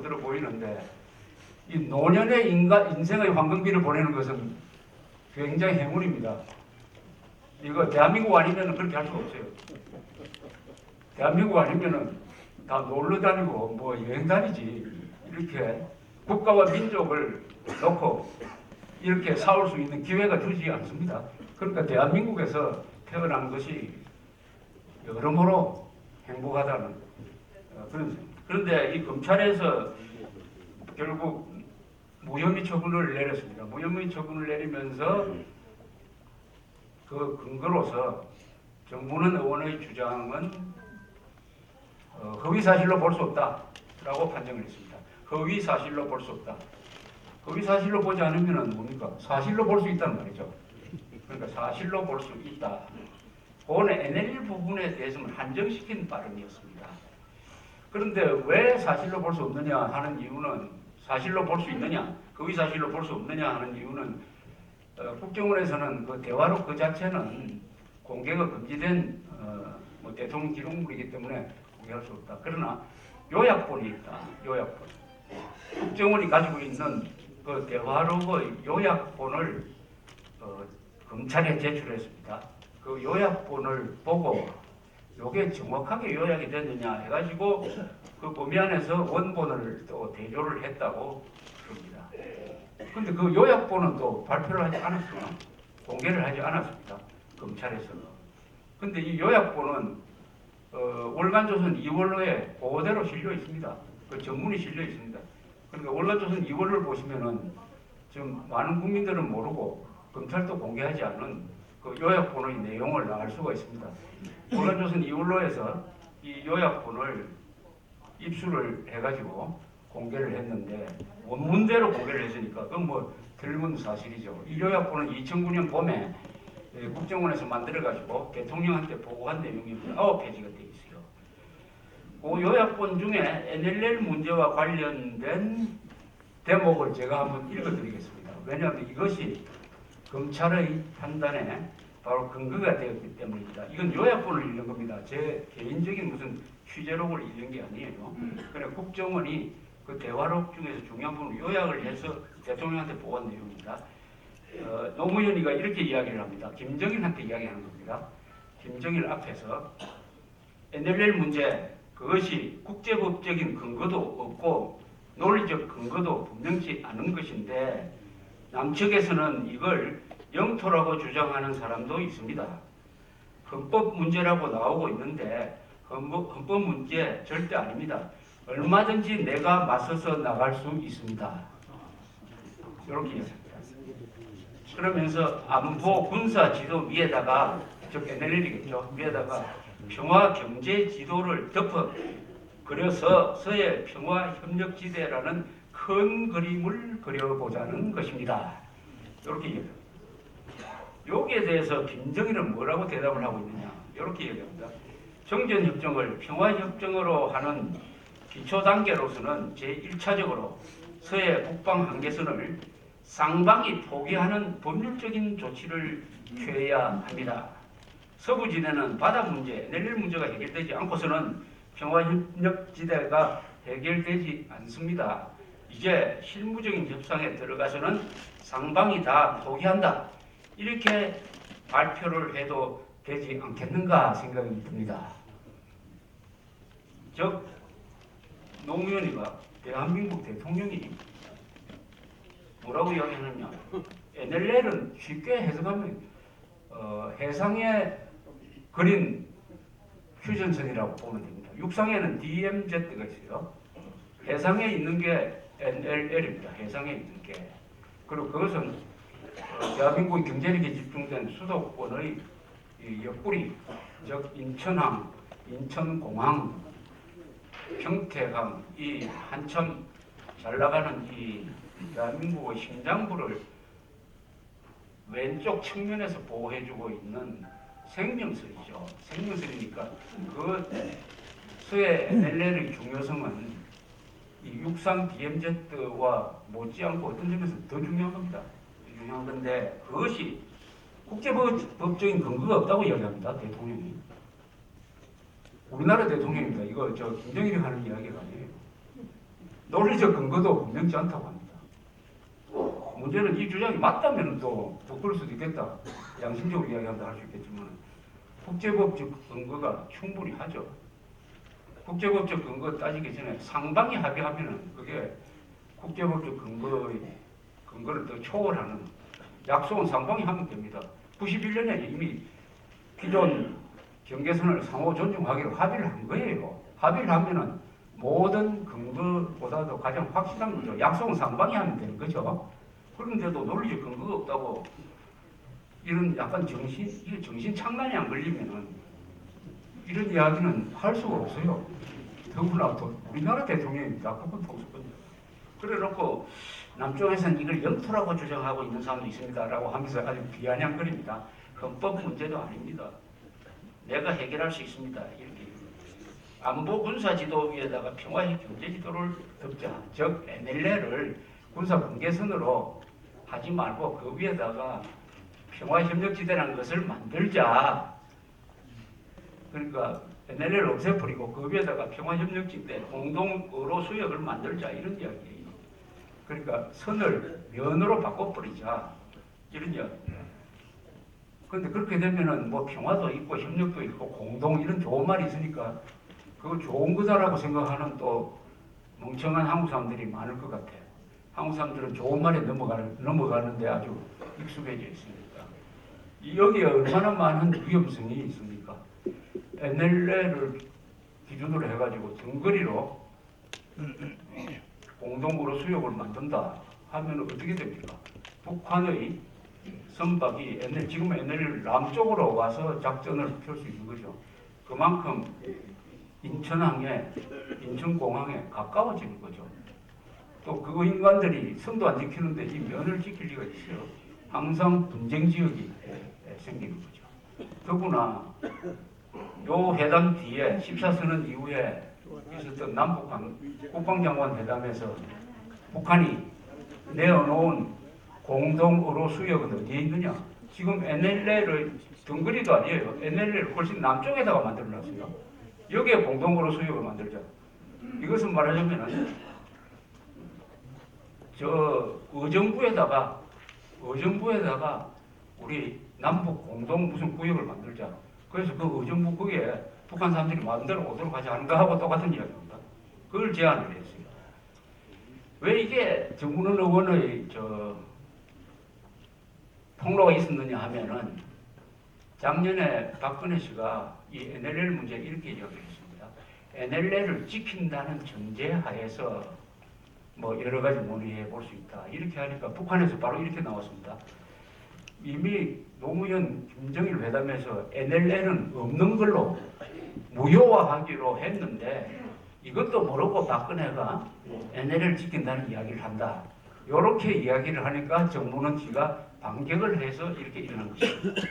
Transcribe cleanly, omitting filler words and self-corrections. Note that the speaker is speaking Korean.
것으로 보이는데 이 노년의 인생의 황금비를 보내는 것은 굉장히 행운입니다. 이거 대한민국 아니면 그렇게 할 수가 없어요. 대한민국 아니면은 다 놀러 다니고 뭐 여행 다니지. 이렇게 국가와 민족을 놓고 이렇게 싸울 수 있는 기회가 주지 않습니다. 그러니까 대한민국에서 태어난 것이 여러모로 행복하다는 그런. 그런데 이 검찰에서 결국 무혐의 처분을 내렸습니다. 무혐의 처분을 내리면서 그 근거로서 정문원 의원의 주장은 허위 사실로 볼 수 없다라고 판정을 했습니다. 허위 사실로 볼 수 없다. 허위 사실로 보지 않으면 뭡니까? 사실로 볼 수 있다는 말이죠. 그러니까 사실로 볼 수 있다. 그거는 NL 부분에 대해서는 한정시킨 발언이었습니다. 그런데 왜 사실로 볼 수 없느냐 하는 이유는 사실로 볼 수 있느냐, 허위 사실로 볼 수 없느냐 하는 이유는 국정원에서는 그 대화록 그 자체는 공개가 금지된 뭐 대통령 기록물이기 때문에 공개할 수 없다. 그러나 요약본이 있다. 요약본. 국정원이 가지고 있는 그 대화록의 요약본을 검찰에 제출했습니다. 그 요약본을 보고 이게 정확하게 요약이 됐느냐 해가지고 그 범위 안에서 원본을 또 대조를 했다고 그럽니다. 근데 그 요약본은 또 발표를 하지 않았습니다. 공개를 하지 않았습니다. 검찰에서는. 근데 이 요약본은 월간조선 2월호에 그대로 실려 있습니다. 그 전문이 실려 있습니다. 그러니까 월간조선 2월호를 보시면은 지금 많은 국민들은 모르고 검찰도 공개하지 않은 그 요약본의 내용을 알 수가 있습니다. 월간조선 2월호에서 이 요약본을 입수를 해가지고 공개를 했는데 원문대로 공개를 했으니까 그건 뭐 드문 사실이죠. 이 요약본은 2009년 봄에 국정원에서 만들어가지고 대통령한테 보고한 내용이 9페이지가 되어 있어요. 그 요약본 중에 NLL 문제와 관련된 대목을 제가 한번 읽어드리겠습니다. 왜냐하면 이것이 검찰의 판단에 바로 근거가 되었기 때문입니다. 이건 요약본을 읽는 겁니다. 제 개인적인 무슨 취재록을 읽는 게 아니에요. 그래 국정원이 그 대화록 중에서 중요한 부분을 요약을 해서 대통령한테 보고한 내용입니다. 노무현이가 이렇게 이야기를 합니다. 김정일한테 이야기하는 겁니다. 김정일 앞에서 NLL 문제 그것이 국제법적인 근거도 없고 논리적 근거도 분명치 않은 것인데 남측에서는 이걸 영토라고 주장하는 사람도 있습니다. 헌법 문제라고 나오고 있는데 헌법 문제 절대 아닙니다. 얼마든지 내가 맞서서 나갈 수 있습니다. 이렇게 얘기합니다. 그러면서 안보 군사 지도 위에다가 즉 NLL이겠죠. 위에다가 평화 경제 지도를 덮어 그려서 서해 평화 협력지대라는 큰 그림을 그려보자는 것입니다. 이렇게 얘기합니다. 여기에 대해서 김정일은 뭐라고 대답을 하고 있느냐 이렇게 얘기합니다. 정전협정을 평화협정으로 하는 기초단계로서는 제1차적으로 서해 북방 한계선을 쌍방이 포기하는 법률적인 조치를 취해야 합니다. 서부지대는 바다 문제, NLL 문제가 해결되지 않고서는 평화협력지대가 해결되지 않습니다. 이제 실무적인 협상에 들어가서는 쌍방이 다 포기한다. 이렇게 발표를 해도 되지 않겠는가 생각이 듭니다. 즉 노무현이가 대한민국 대통령이 뭐라고 이야기하느냐 NLL은 쉽게 해석하면 해상에 그린 휴전선이라고 보면 됩니다. 육상에는 DMZ가 있어요. 해상에 있는 게 NLL입니다. 해상에 있는 게. 그리고 그것은 대한민국의 경제력이 집중된 수도권의 옆구리, 즉 인천항, 인천공항, 평택항, 이 한참 잘 나가는 이 대한민국의 심장부를 왼쪽 측면에서 보호해주고 있는 생명설이죠. 생명설이니까 그 서해 NLL의 중요성은 이 육상 DMZ와 못지않고 어떤 점에서 더 중요한 겁니다. 중요한 건데 그것이 국제법적인 근거가 없다고 이야기합니다. 대통령이. 우리나라 대통령입니다. 이거 저 김정일이 하는 이야기가 아니에요. 논리적 근거도 분명치 않다고 합니다. 문제는 이 주장이 맞다면 또 그럴 수도 있겠다. 양심적으로 이야기한다 할 수 있겠지만 국제법적 근거가 충분히 하죠. 국제법적 근거 따지기 전에 상방이 합의하면은 그게 국제법적 근거를 더 초월하는 약속은 상방이 하면 됩니다. 91년에 이미 기존 경계선을 상호 존중하기로 합의를 한 거예요. 합의를 하면은 모든 근거보다도 가장 확실한 거죠. 약속은 상방이 하면 되는 거죠. 그런데도 논리적 근거가 없다고 이런 약간 정신 착란이 안 걸리면은 이런 이야기는 할 수가 없어요. 더구나 우리나라 대통령입니다. 그건 통수권자. 그래 놓고 남쪽에서는 이걸 영토라고 주장하고 있는 사람도 있습니다라고 하면서 아주 비아냥거립니다. 헌법 문제도 아닙니다. 내가 해결할 수 있습니다. 이렇게 안보 군사 지도 위에다가 평화의 경제 지도를 덮자. 즉 NLL을 군사 분계선으로 하지 말고 그 위에다가 평화협력지대라는 것을 만들자. 그러니까 NLL을 없애버리고 그 위에다가 평화협력지대 공동어로 수역을 만들자 이런 이야기예요. 그러니까 선을 면으로 바꿔버리자 이런 이야기. 그런데 그렇게 되면은 뭐 평화도 있고 협력도 있고 공동 이런 좋은 말이 있으니까 그거 좋은 거다라고 생각하는 또 멍청한 한국 사람들이 많을 것 같아요. 한국 사람들은 좋은 말에 넘어가는데 아주 익숙해져 있습니다. 여기에 얼마나 많은 위험성이 있습니까? NLL을 기준으로 해가지고 등거리로 공동으로 수역을 만든다 하면 어떻게 됩니까? 북한의 선박이 지금 NLL 남쪽으로 와서 작전을 펼 수 있는 거죠. 그만큼 인천공항에 가까워지는 거죠. 또 그 인간들이 선도 안 지키는데 이 면을 지킬 리가 있어요. 항상 분쟁 지역이 생기는 거죠. 더구나 요 회담 뒤에 14선언 이후에 있었던 남북한 국방장관 회담에서 북한이 내어놓은 공동어로 수역은 어디에 있느냐? 지금 NLL을 등거리도 아니에요. NLL을 훨씬 남쪽에다가 만들어놨어요. 여기에 공동어로 수역을 만들자. 이것은 말하자면 저 의정부에다가 우리 남북 공동 무슨 구역을 만들자. 그래서 그 의정부 거기에 북한 사람들이 마음대로 오도록 하지 않은가 하고 똑같은 이야기입니다. 그걸 제안을 했어요. 왜 이게 정문원 의원의 폭로가 있었느냐 하면은 작년에 박근혜 씨가 이 NLL 문제 이렇게 이야기했습니다. NLL을 지킨다는 전제 하에서 뭐 여러 가지 논의해 볼 수 있다. 이렇게 하니까 북한에서 바로 이렇게 나왔습니다. 이미 노무현 김정일 회담에서 NLL은 없는 걸로 무효화하기로 했는데 이것도 모르고 박근혜가 NLL을 지킨다는 이야기를 한다. 이렇게 이야기를 하니까 정부는 지가 반격을 해서 이렇게 일어난 것입니다.